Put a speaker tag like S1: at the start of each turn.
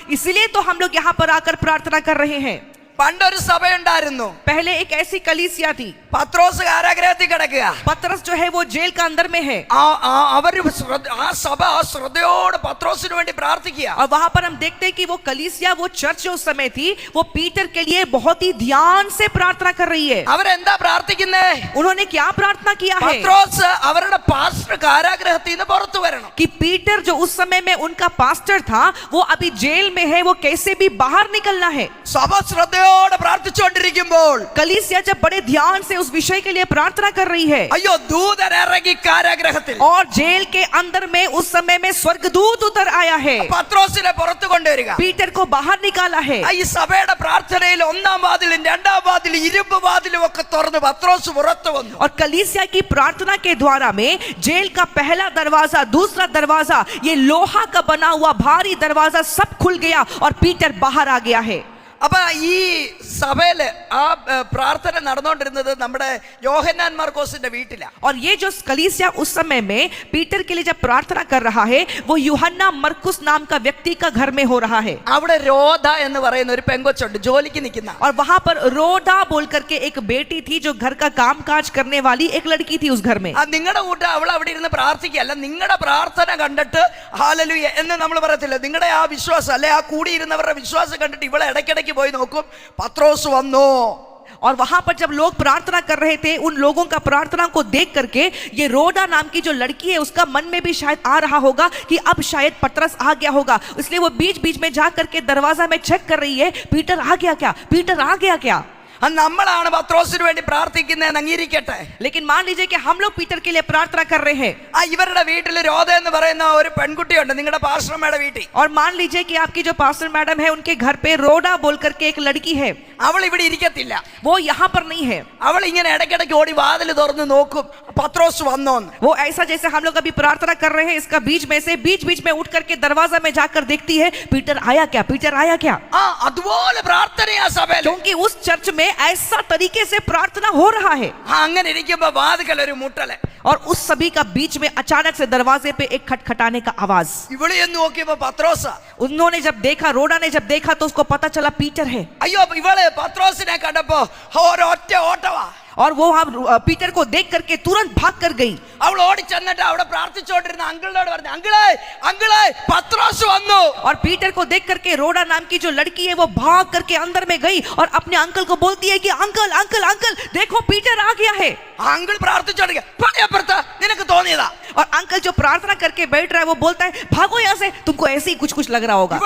S1: इसलिए तो हम लोग यहाँ पर आकर प्रार्थना कर रहे हैं।
S2: പണ്ടൊരു സഭയുണ്ടായിരുന്നു.
S1: पहले एक ऐसी कलीसिया थी।
S2: പത്രോസ് കാരാഗ്രഹത്തിൽ കിടക്കുക.
S1: पतरस जो है वो जेल का अंदर में है।
S2: അവര് ആ സഭ ശ്രദ്ധയോടെ പത്രോസിന് വേണ്ടി പ്രാർത്ഥിക്കുക.
S1: और वहां पर हम देखते हैं कि वो कलीसिया, वो चर्च जो उस समय थी, वो पीटर के लिए बहुत ही ध्यान से प्रार्थना कर रही है।
S2: അവരെന്താ പ്രാർത്ഥിക്കുന്നേ?
S1: उन्होंने क्या प्रार्थना किया है?
S2: പത്രോസ് അവരുടെ പാസ്റ്റർ കാരാഗ്രഹത്തിൽ നിന്ന് പുറത്തു വരണം.
S1: कि पीटर जो उस समय में उनका पास्टर था, वो अभी जेल में है, वो कैसे भी बाहर निकलना है।
S2: സഭ ശ്രദ്ധയോടെ പ്രാർത്ഥിച്ചുകൊണ്ടിരിക്കുമ്പോൾ
S1: कलीसिया जब बड़े ध्यान से उस विषय के लिए प्रार्थना कर रही है,
S2: അയ്യോ ദൂതൻ ഇറങ്ങി കാരാഗ്രഹത്തിൽ.
S1: और जेल के अंदर में उस समय में स्वर्गदूत उतर आया है,
S2: പത്രോസിനെ പുറത്തു കൊണ്ടുവരിക.
S1: पीटर को बाहर निकाला है।
S2: ഈ സഭയുടെ പ്രാർത്ഥനയിൽ ഒന്നാം വാതിലും രണ്ടാം വാതിലും ഇരുമ്പ് വാതിലും ഒക്കെ തുറന്ന് പത്രോസ് പുറത്തു വന്നു.
S1: और कलीसिया की प्रार्थना के द्वारा में जेल का पहला दरवाजा, दूसरा दरवाजा, ये लोहा का बना हुआ भारी दरवाजा सब खुल गया और पीटर बाहर आ गया है।
S2: അപ്പൊ ഈ സഭയില് ആ പ്രാർത്ഥന നടന്നുകൊണ്ടിരുന്നത് നമ്മുടെ യോഹന്നാൻ മാർക്കോസിന്റെ വീട്ടിലാണ്.
S1: और ये जो कलीसिया उस समय में पीटर के लिए जब प्रार्थना कर रहा है, वो यूहन्ना मरकुस नाम का व्यक्ति का घर में हो रहा है।
S2: അവിടെ രോധ എന്ന് പറയുന്ന ഒരു പെങ്കൊച്ചുണ്ട്, ജോലിക്ക് നിൽക്കുന്ന.
S1: और वहां पर रोदा बोल करके एक बेटी थी, जो घर का काम काज करने वाली एक लड़की थी उस घर में।
S2: നിങ്ങളുടെ കൂട്ട അവൾ അവിടെ ഇരുന്ന് പ്രാർത്ഥിക്കല്ല, നിങ്ങളുടെ പ്രാർത്ഥന കണ്ടിട്ട് ഹല്ലേലൂയ എന്ന് നമ്മൾ പറയത്തില്ല. നിങ്ങളുടെ ആ വിശ്വാസം അല്ലെ, ആ കൂടിയിരുന്നവരുടെ വിശ്വാസം കണ്ടിട്ട് ഇവളെ ഇടയ്ക്കിടയ്ക്ക് പോയി നോക്കും, പത്രോസ് വന്നു.
S1: और वहां पर जब लोग प्रार्थना कर रहे थे, उन लोगों का प्रार्थना को देख करके ये रोडा नाम की जो लड़की है, उसका मन में भी शायद आ रहा होगा कि अब शायद पतरस आ गया होगा, इसलिए वो बीच बीच में जा करके दरवाजा में चेक कर रही है, पीटर आ गया क्या, पीटर आ गया क्या।
S2: നമ്മളാണ് പത്രോസിന് വേണ്ടി പ്രാർത്ഥിക്കുന്നതെന്ന് അംഗീകരിക്കട്ടെ.
S1: लेकिन मान लीजिए कि हम लोग पीटर के लिए प्रार्थना कर रहे हैं।
S2: ഇവരുടെ വീട്ടിൽ രോധ എന്ന് പറയുന്ന ഒരു പെൺകുട്ടിയുണ്ട്, നിങ്ങളുടെ പാസ്റ്റർമാരുടെ വീട്ടിൽ.
S1: और मान लीजिए कि आपकी जो पास्टर मैडम है, उनके घर पे रोडा बोल करके एक लड़की है।
S2: അവൾ ഇവിടെ ഇരിക്കത്തില്ല,
S1: वो यहाँ पर नहीं है।
S2: അവൾ ഇങ്ങനെ ഇടയ്ക്കിടയ്ക്ക് ഓടി വാതിൽ തുറന്ന് നോക്കും, പത്രോസ് വന്നോന്ന്.
S1: वो ऐसा जैसे हम लोग अभी प्रार्थना कर रहे हैं, इसका बीच में से बीच बीच में उठ करके दरवाजा में जाकर देखती है, पीटर आया क्या, पीटर आया क्या।
S2: അതുപോലെ പ്രാർത്ഥനയാ സഭയിൽ.
S1: क्योंकि उस चर्च में ऐसा तरीके से प्रार्थना हो रहा है।
S2: അങ്ങനെ ഇരിക്കുമ്പോ വാതിക്കൽ ഒരു മുട്ടല്.
S1: और उस सभी का बीच में अचानक से दरवाजे पे एक खटखटाने का आवाज।
S2: ഇവിടെ എന്ന് നോക്കിയപ്പോ പത്രോസാ.
S1: उन्होंने जब देखा, रोडा ने जब देखा, तो उसको पता चला पीटर है।
S2: അയ്യോ ഇവള് പത്രോസിനെ കണ്ടപ്പോ ഒരൊറ്റ ഓട്ടവാ.
S1: और वो पीटर को देख करके तुरंत भाग कर गई।
S2: അവൾ ഓടി ചെന്നിട്ട് അവിടെ പ്രാർത്ഥിച്ചുകൊണ്ടിരുന്ന അങ്കിളിനോട് പറഞ്ഞു, അങ്കിളേ അങ്കിളേ പത്രോസ് വന്നു.
S1: और पीटर को देख करके रोडा नाम की जो लड़की है, वो भाग करके अंदर में गई और अपने अंकल को बोलती है कि अंकल अंकल अंकल देखो, पीटर आ गया है।
S2: അങ്കിൾ പ്രാർത്ഥിച്ചോണ്ടിരിക്കുക, നിനക്ക് തോന്നിയതാ.
S1: और अंकल जो प्रार्थना करके बैठ रहा है, वो बोलता है भागो यहाँ से, तुमको ऐसे ही कुछ कुछ लग रहा होगा।